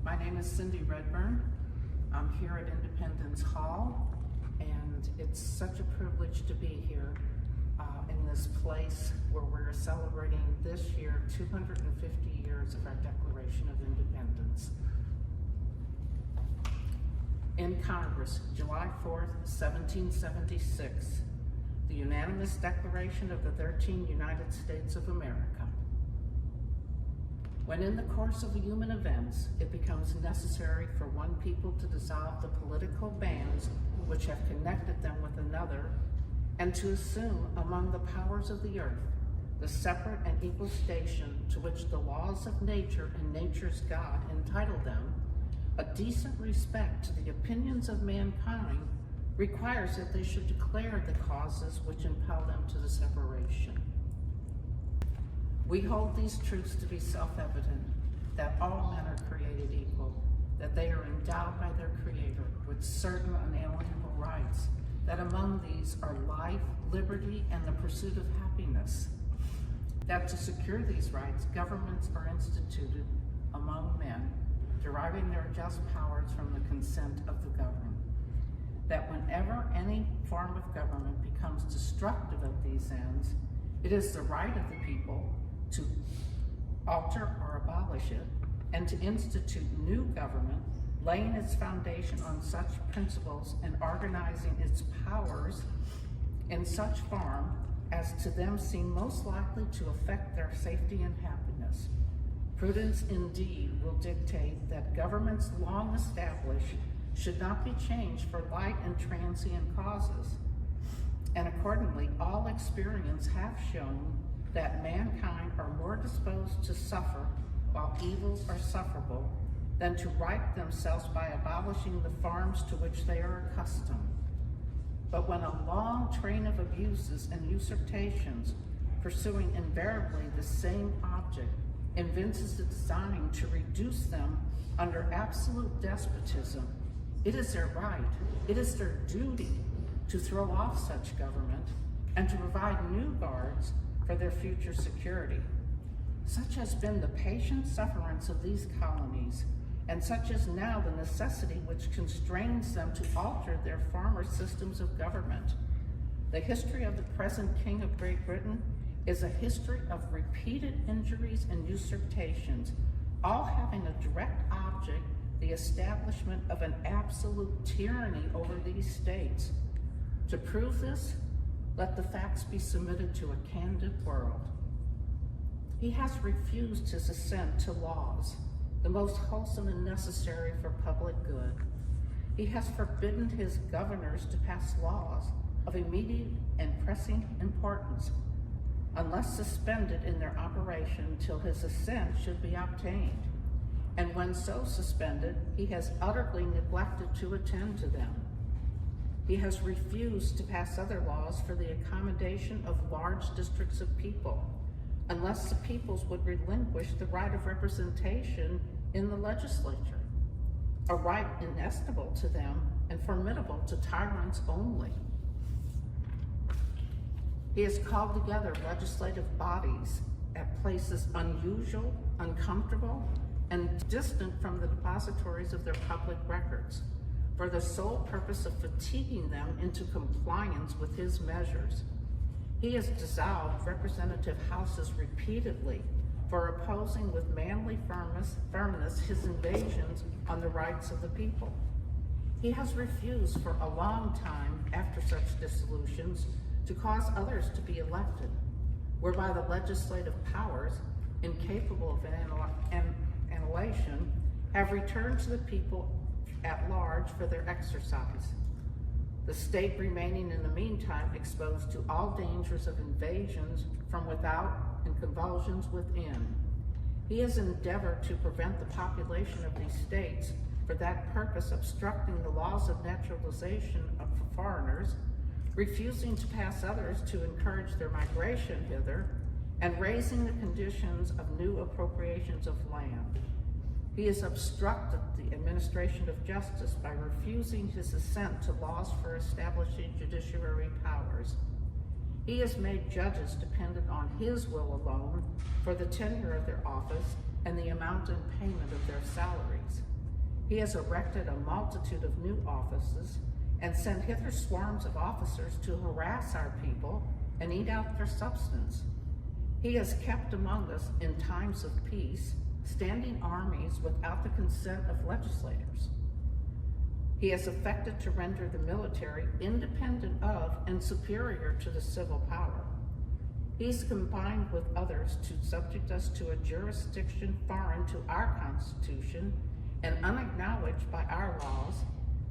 My name is Cindi Redburn. I'm here at Independence Hall, and it's such a privilege to be here in this place where we're celebrating this year 250 years of our Declaration of Independence. In Congress, July 4th, 1776, the unanimous declaration of the 13 United States of America. When in the course of human events, it becomes necessary for one people to dissolve the political bands which have connected them with another, and to assume among the powers of the earth the separate and equal station to which the laws of nature and nature's God entitle them, a decent respect to the opinions of mankind requires that they should declare the causes which impel them to the separation. We hold these truths to be self-evident, that all men are created equal, that they are endowed by their Creator with certain unalienable rights, that among these are life, liberty, and the pursuit of happiness, that to secure these rights, governments are instituted among men, deriving their just powers from the consent of the governed, that whenever any form of government becomes destructive of these ends, it is the right of the people to alter or abolish it, and to institute new government, laying its foundation on such principles and organizing its powers in such form as to them seem most likely to affect their safety and happiness. Prudence indeed will dictate that governments long established should not be changed for light and transient causes, and accordingly all experience have shown that mankind are more disposed to suffer while evils are sufferable than to right themselves by abolishing the forms to which they are accustomed. But when a long train of abuses and usurpations, pursuing invariably the same object, evinces the design to reduce them under absolute despotism, it is their right, it is their duty to throw off such government and to provide new guards for their future security. Such has been the patient sufferance of these colonies, and such is now the necessity which constrains them to alter their former systems of government. The history of the present King of Great Britain is a history of repeated injuries and usurpations, all having a direct object, the establishment of an absolute tyranny over these states. To prove this, let the facts be submitted to a candid world. He has refused his assent to laws, the most wholesome and necessary for public good. He has forbidden his governors to pass laws of immediate and pressing importance, unless suspended in their operation till his assent should be obtained. And when so suspended, he has utterly neglected to attend to them. He has refused to pass other laws for the accommodation of large districts of people, unless the peoples would relinquish the right of representation in the legislature, a right inestimable to them and formidable to tyrants only. He has called together legislative bodies at places unusual, uncomfortable, and distant from the depositories of their public records, for the sole purpose of fatiguing them into compliance with his measures. He has dissolved representative houses repeatedly for opposing with manly firmness his invasions on the rights of the people. He has refused for a long time after such dissolutions to cause others to be elected, whereby the legislative powers, incapable of annihilation, have returned to the people at large for their exercise, the state remaining in the meantime exposed to all dangers of invasions from without and convulsions within. He has endeavored to prevent the population of these states, for that purpose obstructing the laws of naturalization of foreigners, refusing to pass others to encourage their migration hither, and raising the conditions of new appropriations of land. He has obstructed the administration of justice by refusing his assent to laws for establishing judiciary powers. He has made judges dependent on his will alone for the tenure of their office and the amount and payment of their salaries. He has erected a multitude of new offices and sent hither swarms of officers to harass our people and eat out their substance. He has kept among us in times of peace standing armies without the consent of legislators. He has affected to render the military independent of and superior to the civil power. He's combined with others to subject us to a jurisdiction foreign to our Constitution and unacknowledged by our laws,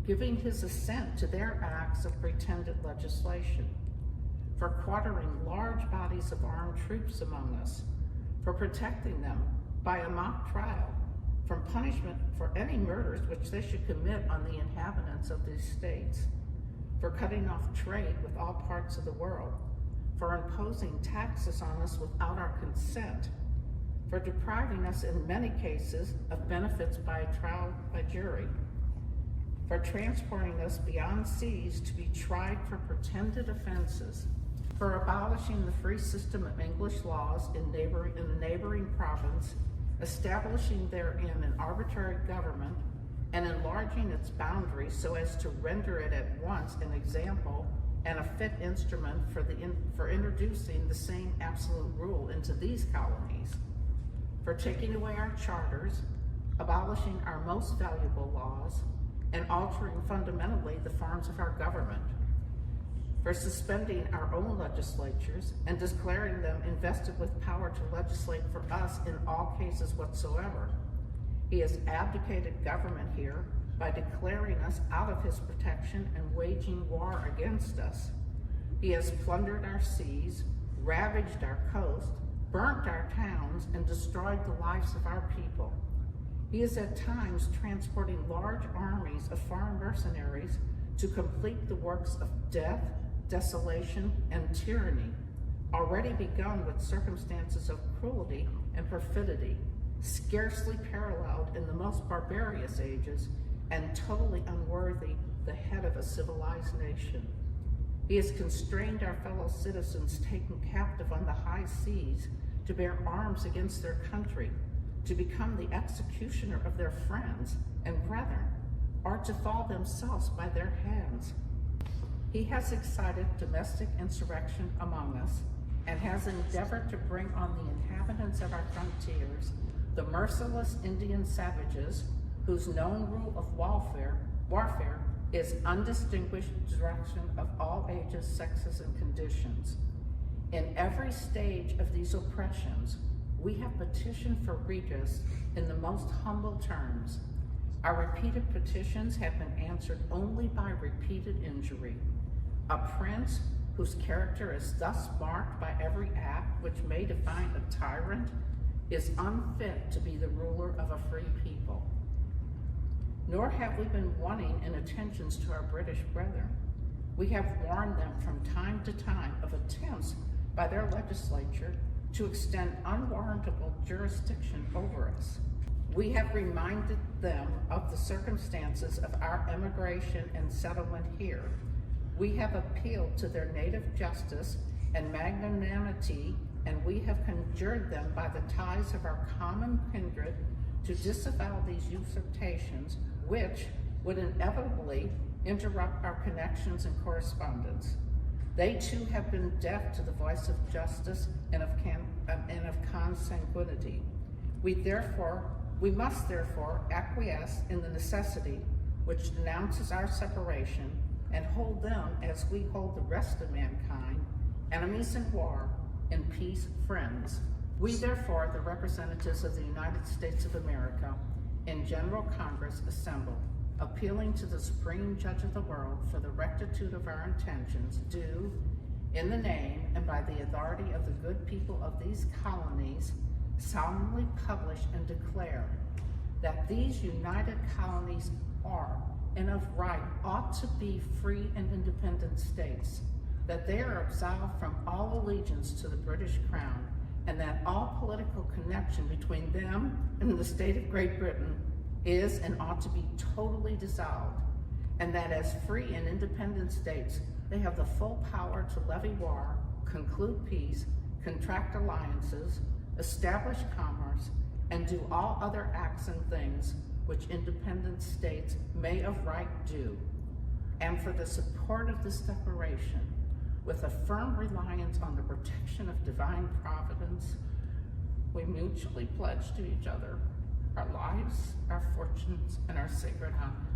giving his assent to their acts of pretended legislation, for quartering large bodies of armed troops among us, for protecting them by a mock trial from punishment for any murders which they should commit on the inhabitants of these states, for cutting off trade with all parts of the world, for imposing taxes on us without our consent, for depriving us in many cases of benefits by trial by jury, for transporting us beyond seas to be tried for pretended offenses, for abolishing the free system of English laws in the neighboring province, establishing therein an arbitrary government, and enlarging its boundaries so as to render it at once an example and a fit instrument for introducing the same absolute rule into these colonies, for taking away our charters, abolishing our most valuable laws, and altering fundamentally the forms of our government, for suspending our own legislatures and declaring them invested with power to legislate for us in all cases whatsoever. He has abdicated government here by declaring us out of his protection and waging war against us. He has plundered our seas, ravaged our coast, burnt our towns, and destroyed the lives of our people. He is at times transporting large armies of foreign mercenaries to complete the works of death, desolation, and tyranny, already begun with circumstances of cruelty and perfidy, scarcely paralleled in the most barbarous ages, and totally unworthy the head of a civilized nation. He has constrained our fellow citizens taken captive on the high seas to bear arms against their country, to become the executioner of their friends and brethren, or to fall themselves by their hands. He has excited domestic insurrection among us and has endeavored to bring on the inhabitants of our frontiers the merciless Indian savages whose known rule of warfare is undistinguished direction of all ages, sexes, and conditions. In every stage of these oppressions, we have petitioned for redress in the most humble terms. Our repeated petitions have been answered only by repeated injury. A prince whose character is thus marked by every act which may define a tyrant is unfit to be the ruler of a free people. Nor have we been wanting in attentions to our British brethren. We have warned them from time to time of attempts by their legislature to extend unwarrantable jurisdiction over us. We have reminded them of the circumstances of our emigration and settlement here. We have appealed to their native justice and magnanimity, and we have conjured them by the ties of our common kindred to disavow these usurpations, which would inevitably interrupt our connections and correspondence. They too have been deaf to the voice of justice and of consanguinity. We must therefore acquiesce in the necessity which denounces our separation and hold them as we hold the rest of mankind, enemies in war, in peace friends. We therefore, the representatives of the United States of America, in General Congress assemble, appealing to the Supreme Judge of the world for the rectitude of our intentions, do, in the name and by the authority of the good people of these colonies, solemnly publish and declare that these united colonies are, and of right ought to be, free and independent states, that they are absolved from all allegiance to the British Crown, and that all political connection between them and the state of Great Britain is and ought to be totally dissolved, and that as free and independent states, they have the full power to levy war, conclude peace, contract alliances, establish commerce, and do all other acts and things which independent states may of right do, and for the support of this declaration, with a firm reliance on the protection of divine providence, we mutually pledge to each other our lives, our fortunes, and our sacred honor.